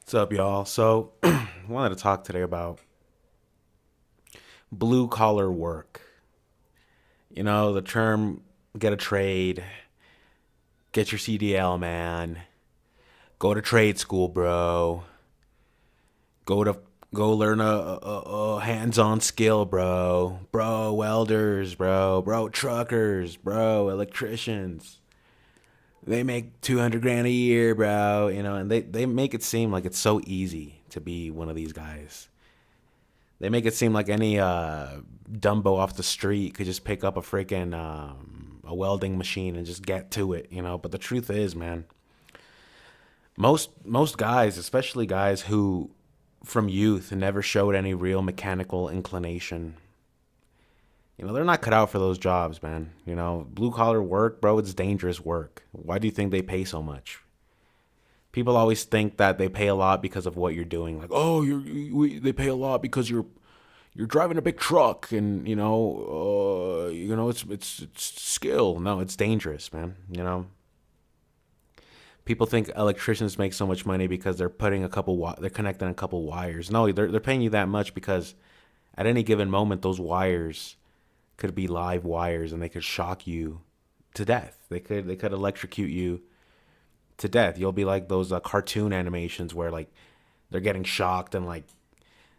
What's up, y'all? So, I wanted to talk today about blue collar work. The term get a trade, get your CDL, man. Go to trade school, bro. Go to go learn a hands-on skill, bro. Bro, welders, bro, truckers, bro, electricians. They make 200 grand a year, bro, and they make it seem like it's so easy to be one of these guys. They make it seem like any Dumbo off the street could just pick up a freaking a welding machine and just get to it. But the truth is, man, most guys, especially guys who from youth never showed any real mechanical inclination, they're not cut out for those jobs, man. Blue collar work, bro, it's dangerous work. Why do you think they pay so much? People always think that they pay a lot because of what you're doing. Like, oh, they pay a lot because you're driving a big truck, and it's skill. No, it's dangerous, man. People think electricians make so much money because they're connecting a couple wires. No, they're paying you that much because at any given moment those wires could be live wires and they could shock you to death. They could electrocute you to death. You'll be like those cartoon animations where like they're getting shocked and like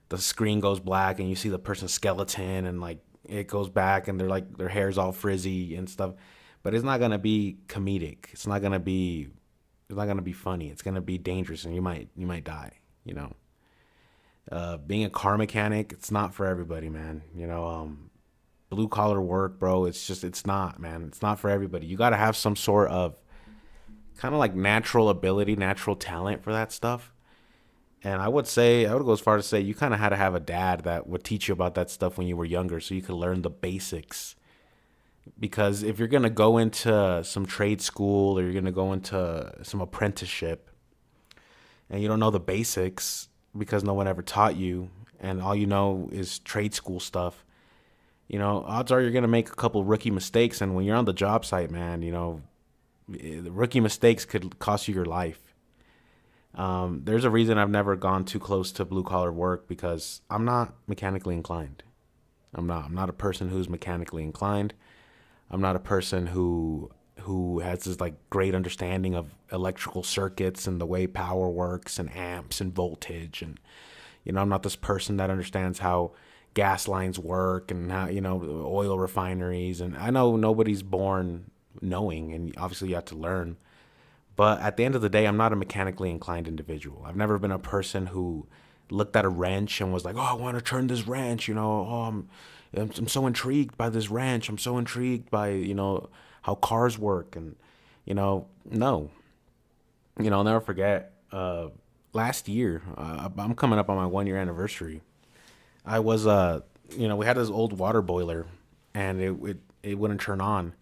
the screen goes black and you see the person's skeleton and like it goes back and they're like their hair's all frizzy and stuff. But it's not gonna be comedic. It's not gonna be funny. It's gonna be dangerous and you might die. You know. Being a car mechanic, it's not for everybody, man. Blue collar work, bro. It's not, man. It's not for everybody. You gotta have some sort of kind of like natural ability, natural talent for that stuff. And I would go as far to say you kind of had to have a dad that would teach you about that stuff when you were younger so you could learn the basics. Because if you're going to go into some trade school or you're going to go into some apprenticeship and you don't know the basics because no one ever taught you and all you know is trade school stuff, odds are you're going to make a couple rookie mistakes. And when you're on the job site, man, the rookie mistakes could cost you your life. There's a reason I've never gone too close to blue collar work because I'm not mechanically inclined. I'm not. I'm not a person who's mechanically inclined. I'm not a person who has this like great understanding of electrical circuits and the way power works and amps and voltage and I'm not this person that understands how gas lines work and how oil refineries, and I know nobody's born knowing, and obviously you have to learn. But at the end of the day, I'm not a mechanically inclined individual. I've never been a person who looked at a wrench and was like, "Oh, I want to turn this wrench." Oh, I'm so intrigued by this wrench. I'm so intrigued by how cars work, and no, I'll never forget. Last year, I'm coming up on my 1 year anniversary. I was we had this old water boiler, and it wouldn't turn on.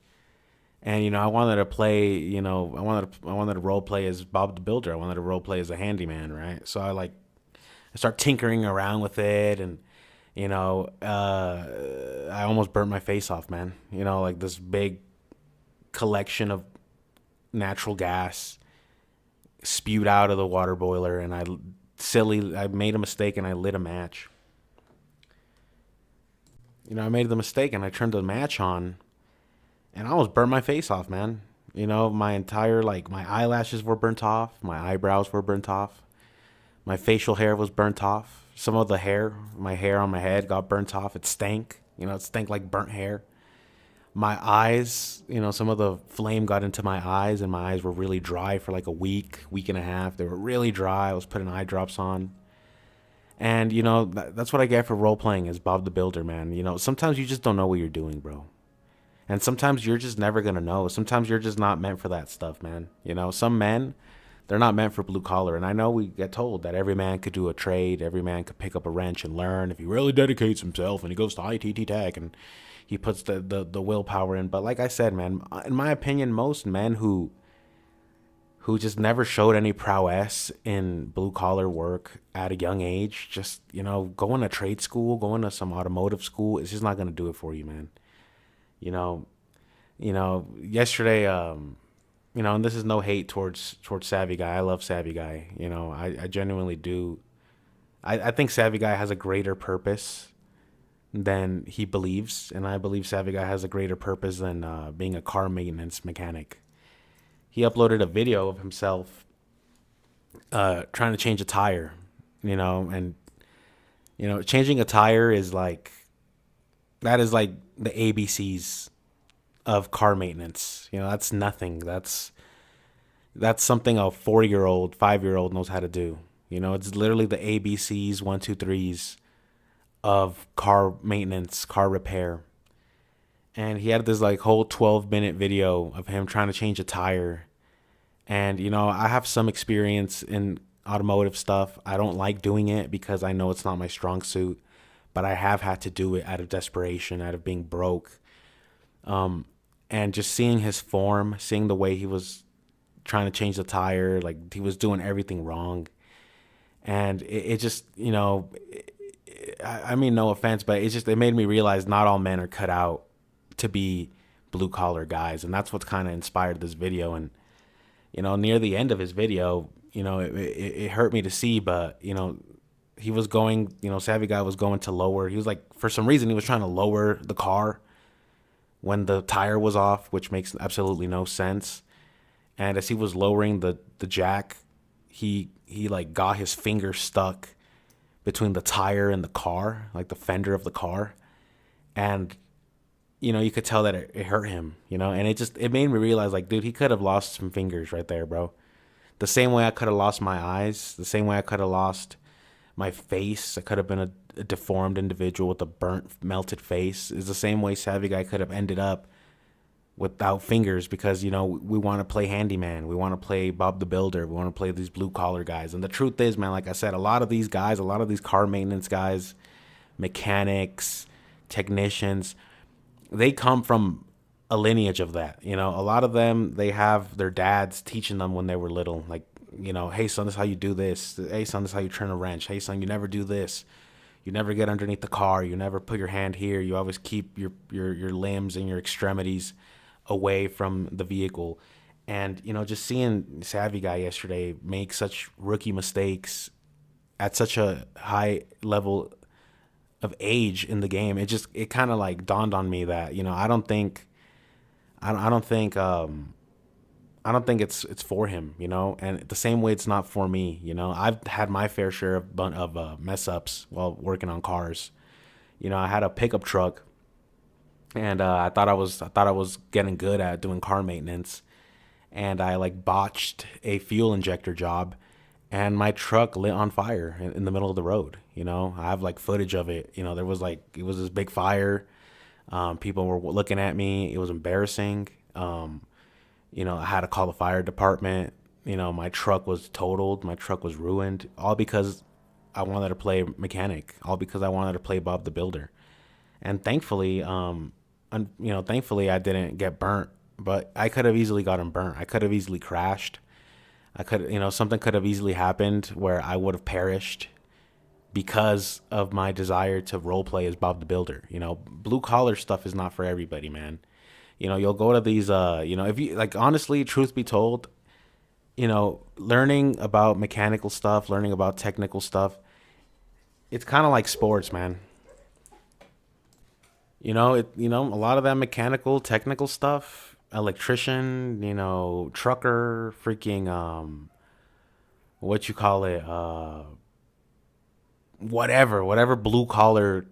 And I wanted to play. I wanted to role play as Bob the Builder. I wanted to role play as a handyman, right? So I start tinkering around with it, and I almost burnt my face off, man. Like this big collection of natural gas spewed out of the water boiler, and I made a mistake and I lit a match. I made the mistake and I turned the match on and I almost burned my face off, man. My entire like my eyelashes were burnt off, my eyebrows were burnt off, my facial hair was burnt off. Some of the hair, my hair on my head got burnt off. It stank. It stank like burnt hair. My eyes, some of the flame got into my eyes, and my eyes were really dry for like a week and a half. They were really dry. I was putting eye drops on. And, that's what I get for role playing as Bob the Builder, man. Sometimes you just don't know what you're doing, bro. And sometimes you're just never going to know. Sometimes you're just not meant for that stuff, man. Some men, they're not meant for blue collar. And I know we get told that every man could do a trade. Every man could pick up a wrench and learn if he really dedicates himself and he goes to ITT Tech and he puts the willpower in. But like I said, man, in my opinion, most men who just never showed any prowess in blue collar work at a young age, just, going to trade school, going to some automotive school, it's just not going to do it for you, man. You know, yesterday, And this is no hate towards Savvy Guy. I love Savvy Guy. I genuinely do. I think Savvy Guy has a greater purpose than he believes, and I believe Savvy Guy has a greater purpose than being a car maintenance mechanic. He uploaded a video of himself trying to change a tire, and changing a tire is like that is like the ABCs of car maintenance. That's nothing. That's something a 4-year-old, 5-year-old knows how to do. It's literally the ABCs, 1, 2, 3s of car maintenance, car repair. And he had this like whole 12-minute video of him trying to change a tire. And I have some experience in automotive stuff. I don't like doing it because I know it's not my strong suit, but I have had to do it out of desperation, out of being broke. And just seeing his form, seeing the way he was trying to change the tire, like he was doing everything wrong. And it just, I mean, no offense, but it made me realize not all men are cut out to be blue collar guys. And that's what's kind of inspired this video. And, near the end of his video, it hurt me to see, but, he was going, Savvy Guy was going to lower. He was like, for some reason, he was trying to lower the car when the tire was off, which makes absolutely no sense. And as he was lowering the jack, he like got his finger stuck between the tire and the car, like the fender of the car. And, you could tell that it hurt him, and it made me realize, like, dude, he could have lost some fingers right there, bro. The same way I could have lost my eyes, the same way I could have lost my face. I could have been a deformed individual with a burnt, melted face. Is the same way Savvy Guy could have ended up without fingers because, we want to play handyman. We want to play Bob the Builder. We want to play these blue collar guys. And the truth is, man, like I said, a lot of these guys, a lot of these car maintenance guys, mechanics, technicians, they come from a lineage of that. A lot of them, they have their dads teaching them when they were little, like, hey, son, this is how you do this. Hey, son, this is how you turn a wrench. Hey, son, you never do this. You never get underneath the car. You never put your hand here. You always keep your limbs and your extremities away from the vehicle. And, just seeing Savvy Guy yesterday make such rookie mistakes at such a high level of age in the game, it kind of like dawned on me that, I don't think it's for him, and the same way it's not for me. I've had my fair share of mess ups while working on cars. I had a pickup truck, and I thought I was getting good at doing car maintenance, and I like botched a fuel injector job, and my truck lit on fire in the middle of the road. I have like footage of it. There was like, it was this big fire. People were looking at me. It was embarrassing. I had to call the fire department. My truck was totaled. My truck was ruined. All because I wanted to play mechanic. All because I wanted to play Bob the Builder. And thankfully, thankfully I didn't get burnt. But I could have easily gotten burnt. I could have easily crashed. Something could have easily happened where I would have perished because of my desire to role play as Bob the Builder. Blue collar stuff is not for everybody, man. You'll go to these, if you like, honestly, truth be told, learning about mechanical stuff, learning about technical stuff, it's kind of like sports, man. A lot of that mechanical, technical stuff, electrician, trucker, freaking, what you call it, whatever blue collar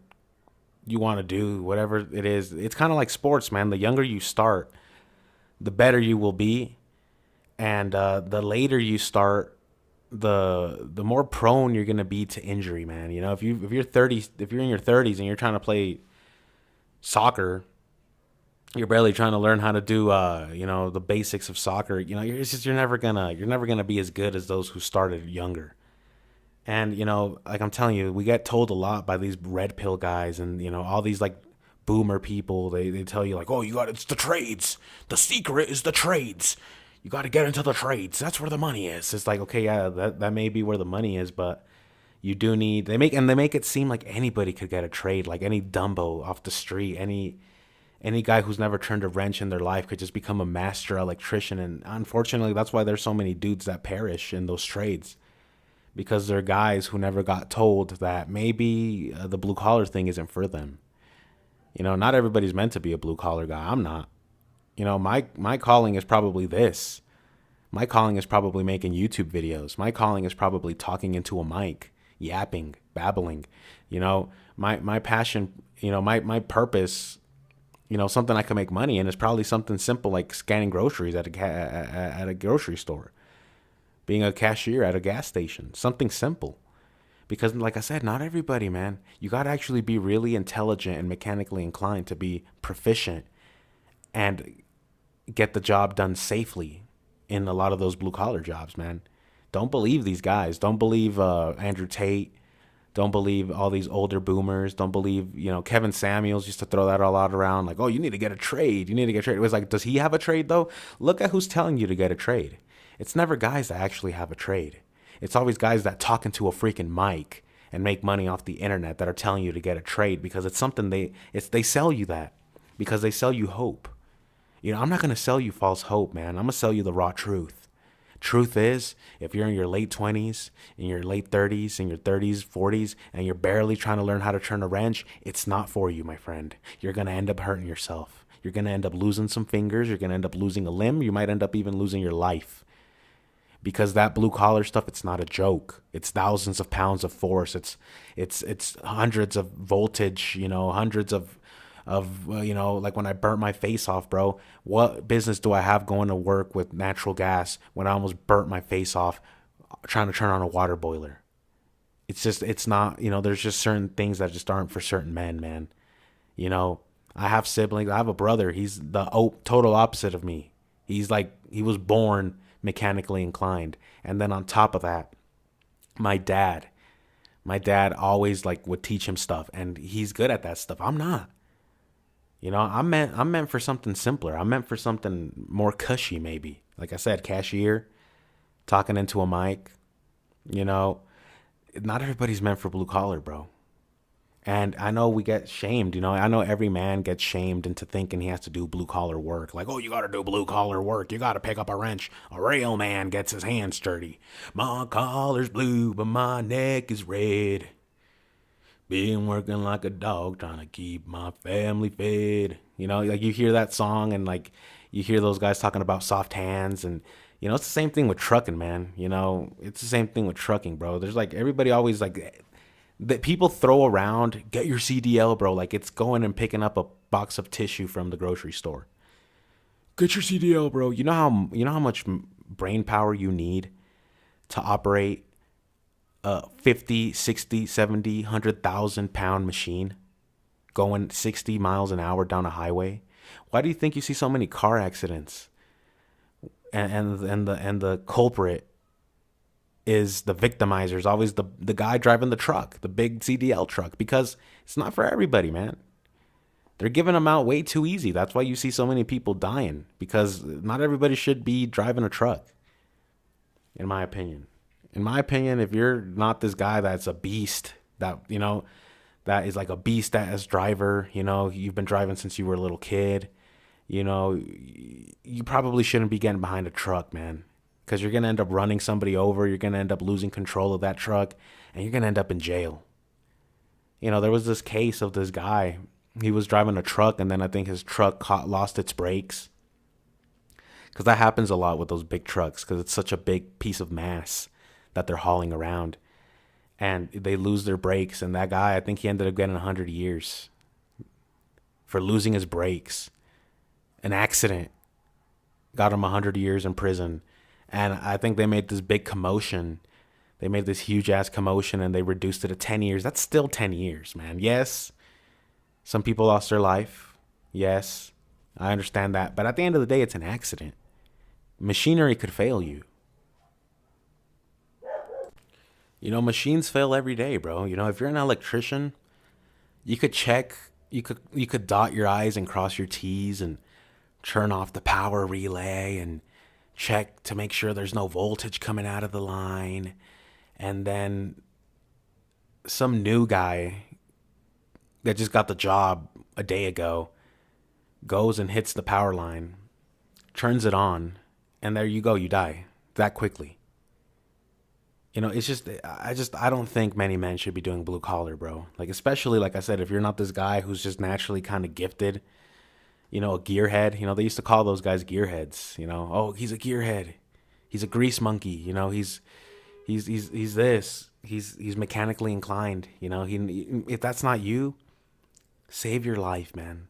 you want to do, whatever it is, it's kind of like sports, man. The younger you start, the better you will be, and the later you start, the more prone you're gonna be to injury, man. If you're in your 30s and you're trying to play soccer, you're barely trying to learn how to do the basics of soccer. You're never gonna be as good as those who started younger. And, like I'm telling you, we get told a lot by these red pill guys and, all these like boomer people. They tell you like, oh, it's the trades. The secret is the trades. You got to get into the trades. That's where the money is. It's like, okay, yeah, that may be where the money is, but you do they make it seem like anybody could get a trade, like any Dumbo off the street, Any guy who's never turned a wrench in their life could just become a master electrician. And unfortunately, that's why there's so many dudes that perish in those trades, because they're guys who never got told that maybe the blue collar thing isn't for them. Not everybody's meant to be a blue collar guy. I'm not. My calling is probably this. My calling is probably making YouTube videos. My calling is probably talking into a mic, yapping, babbling. My passion, my purpose, something I can make money in is probably something simple like scanning groceries at a grocery store, being a cashier at a gas station, something simple. Because like I said, not everybody, man. You got to actually be really intelligent and mechanically inclined to be proficient and get the job done safely in a lot of those blue collar jobs, man. Don't believe these guys. Don't believe Andrew Tate. Don't believe all these older boomers. Don't believe, Kevin Samuels used to throw that all out around like, oh, you need to get a trade. You need to get a trade. It was like, does he have a trade though? Look at who's telling you to get a trade. It's never guys that actually have a trade. It's always guys that talk into a freaking mic and make money off the internet that are telling you to get a trade, because it's something they sell you that because they sell you hope. I'm not going to sell you false hope, man. I'm going to sell you the raw truth. Truth is, if you're in your late 20s, in your late 30s, in your 30s, 40s, and you're barely trying to learn how to turn a wrench, it's not for you, my friend. You're going to end up hurting yourself. You're going to end up losing some fingers. You're going to end up losing a limb. You might end up even losing your life. Because that blue collar stuff, it's not a joke. It's thousands of pounds of force. It's hundreds of voltage, hundreds of like when I burnt my face off, bro. What business do I have going to work with natural gas when I almost burnt my face off trying to turn on a water boiler? It's not, there's just certain things that just aren't for certain men, man. I have siblings. I have a brother. He's the total opposite of me. He was born mechanically inclined. And then on top of that, my dad always would teach him stuff, and he's good at that stuff. I'm not. I'm meant for something simpler. I'm meant for something more cushy, maybe. Like I said, cashier, talking into a mic. Not everybody's meant for blue collar, bro. And I know we get shamed, I know every man gets shamed into thinking he has to do blue collar work. Like, oh, you got to do blue collar work. You got to pick up a wrench. A real man gets his hands dirty. My collar's blue, but my neck is red. Been working like a dog trying to keep my family fed. You hear that song, and you hear those guys talking about soft hands, and it's the same thing with trucking, man. It's the same thing with trucking, bro. There's everybody always that people throw around, get your CDL, bro, like it's going and picking up a box of tissue from the grocery store. Get your CDL, bro. You know how much brain power you need to operate a 50, 60, 70, 100,000 pound machine going 60 miles an hour down a highway? Why do you think you see so many car accidents? And the culprit is the victimizer, is always the guy driving the truck, the big CDL truck, because it's not for everybody, man. They're giving them out way too easy. That's why you see so many people dying, because not everybody should be driving a truck, in my opinion. In my opinion, if you're not this guy that's a beast, that is like a beast as driver, you've been driving since you were a little kid, you probably shouldn't be getting behind a truck, man. Because you're going to end up running somebody over. You're going to end up losing control of that truck. And you're going to end up in jail. There was this case of this guy. He was driving a truck, and then I think his truck lost its brakes. Because that happens a lot with those big trucks, because it's such a big piece of mass that they're hauling around. And they lose their brakes. And that guy, I think he ended up getting 100 years for losing his brakes. An accident got him 100 years in prison. And I think they made this big commotion. They made this huge ass commotion, and they reduced it to 10 years. That's still 10 years, man. Yes, some people lost their life. Yes, I understand that. But at the end of the day, it's an accident. Machinery could fail you. Machines fail every day, bro. If you're an electrician, you could check, you could dot your I's and cross your T's and turn off the power relay and check to make sure there's no voltage coming out of the line. And then some new guy that just got the job a day ago goes and hits the power line, turns it on, and there you go, you die that quickly. It's just, I don't think many men should be doing blue collar, bro. Like, especially, like I said, if you're not this guy who's just naturally kind of gifted, a gearhead. They used to call those guys gearheads. Oh, he's a gearhead. He's a grease monkey. He's this. He's mechanically inclined. If that's not you, save your life, man.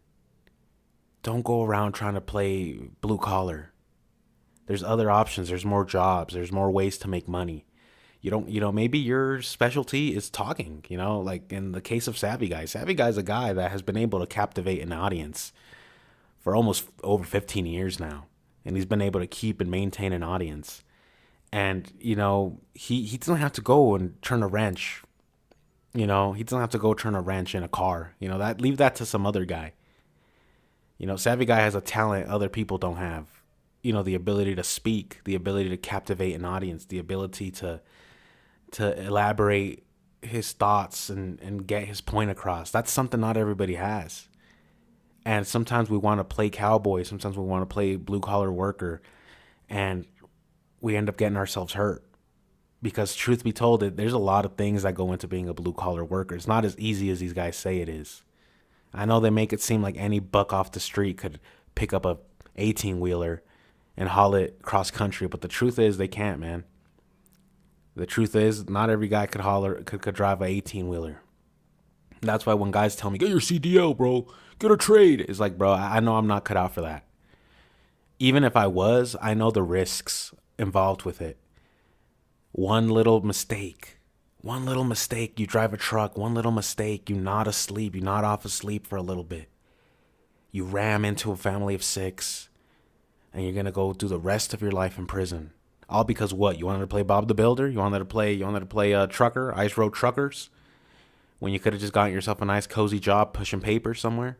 Don't go around trying to play blue collar. There's other options. There's more jobs. There's more ways to make money. Maybe your specialty is talking, like in the case of Savvy Guy. Savvy Guy's a guy that has been able to captivate an audience for almost over 15 years now. And he's been able to keep and maintain an audience. And, he doesn't have to go and turn a wrench. He doesn't have to go turn a wrench in a car. Leave that to some other guy. Savvy Guy has a talent other people don't have. The ability to speak, the ability to captivate an audience, the ability to elaborate his thoughts and get his point across. That's something not everybody has. And sometimes we want to play cowboy. Sometimes we want to play blue collar worker. And we end up getting ourselves hurt. Because truth be told, there's a lot of things that go into being a blue collar worker. It's not as easy as these guys say it is. I know they make it seem like any buck off the street could pick up a 18-wheeler and haul it cross country. But the truth is they can't, man. The truth is not every guy could drive a 18-wheeler. That's why when guys tell me, get your CDL, bro, get a trade. It's like, bro, I know I'm not cut out for that. Even if I was, I know the risks involved with it. One little mistake, you drive a truck, one little mistake, you're not asleep, you're not off asleep for a little bit. You ram into a family of 6, and you're going to go through the rest of your life in prison. All because what? You wanted to play Bob the Builder? You wanted to play trucker, Ice Road Truckers? When you could have just gotten yourself a nice cozy job pushing paper somewhere?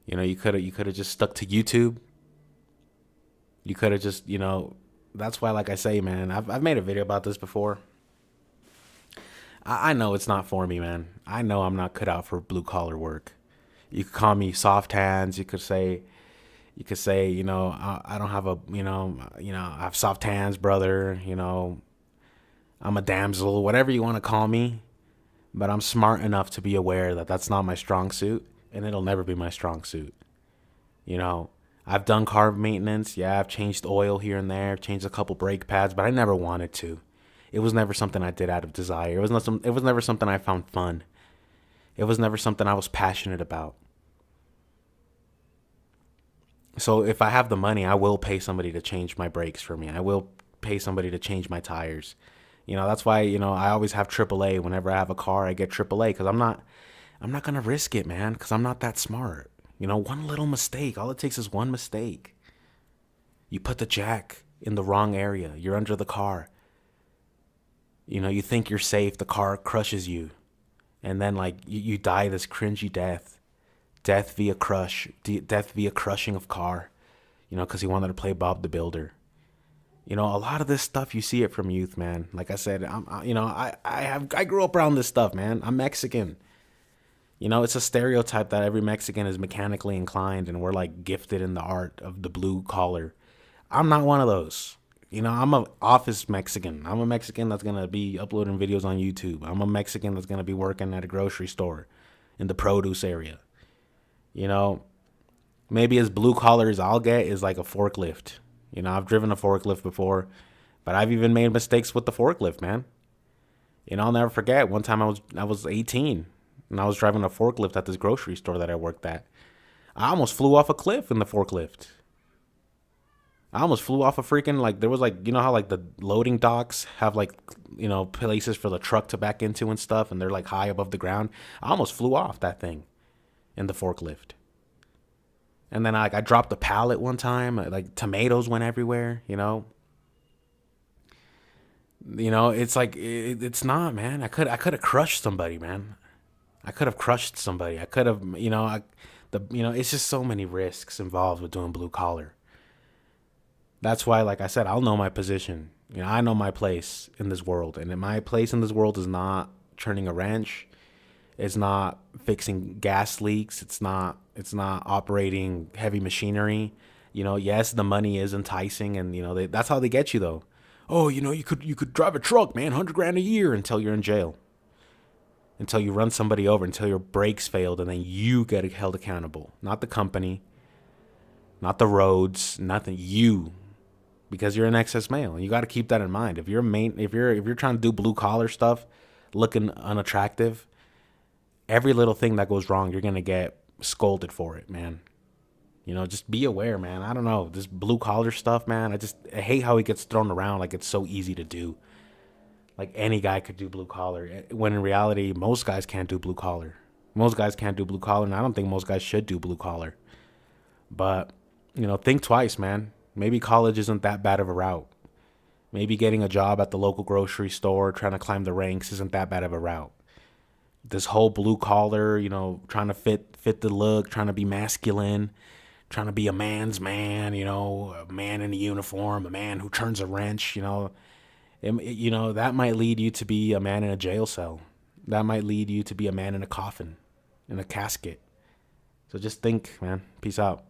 You could have just stuck to YouTube. You could have just, that's why, like I say, man, I've made a video about this before. I know it's not for me, man. I know I'm not cut out for blue collar work. You could call me soft hands. You could say, I don't have I have soft hands, brother. I'm a damsel, whatever you want to call me. But I'm smart enough to be aware that that's not my strong suit, and it'll never be my strong suit. I've done car maintenance. Yeah, I've changed oil here and there, changed a couple brake pads, but I never wanted to. It was never something I did out of desire. It was never something I found fun. It was never something I was passionate about. So if I have the money, I will pay somebody to change my brakes for me. I will pay somebody to change my tires. That's why, I always have AAA. Whenever I have a car, I get AAA because I'm not going to risk it, man, because I'm not that smart. One little mistake, all it takes is one mistake. You put the jack in the wrong area. You're under the car. You think you're safe. The car crushes you. And then, you die this cringy death. Death via crushing of car. Because he wanted to play Bob the Builder. A lot of this stuff, you see it from youth, man. Like I said, I grew up around this stuff, man. I'm Mexican. It's a stereotype that every Mexican is mechanically inclined and we're gifted in the art of the blue collar. I'm not one of those. I'm an office Mexican. I'm a Mexican that's going to be uploading videos on YouTube. I'm a Mexican that's going to be working at a grocery store in the produce area. Maybe as blue collar as I'll get is like a forklift. I've driven a forklift before, but I've even made mistakes with the forklift, man. I'll never forget one time I was 18 and I was driving a forklift at this grocery store that I worked at. I almost flew off a cliff in the forklift. I almost flew off a freaking, there was how the loading docks have places for the truck to back into and stuff, and they're high above the ground. I almost flew off that thing in the forklift. And then I dropped a pallet one time. Tomatoes went everywhere. It's it's not, man. I could have crushed somebody, man. I could have crushed somebody. I could have, it's just so many risks involved with doing blue collar. That's why, like I said, I'll know my position. I know my place in this world, and my place in this world is not turning a wrench. It's not fixing gas leaks. It's not operating heavy machinery. Yes, the money is enticing, and that's how they get you though. Oh, you could drive a truck, man, 100 grand a year until you're in jail, until you run somebody over, until your brakes failed, and then you get held accountable. Not the company, not the roads, nothing. You, because you're an excess male, and you got to keep that in mind. If you're trying to do blue collar stuff, looking unattractive, every little thing that goes wrong, you're gonna get scolded for it, man. Just be aware, man. I don't know, this blue collar stuff, man. I hate how it gets thrown around like it's so easy to do. Like any guy could do blue collar, when in reality, most guys can't do blue collar. Most guys can't do blue collar, and I don't think most guys should do blue collar. But think twice, man. Maybe college isn't that bad of a route. Maybe getting a job at the local grocery store, trying to climb the ranks, isn't that bad of a route. This whole blue collar, trying to fit the look, trying to be masculine, trying to be a man's man, a man in a uniform, a man who turns a wrench, that might lead you to be a man in a jail cell. That might lead you to be a man in a coffin, in a casket. So just think, man. Peace out.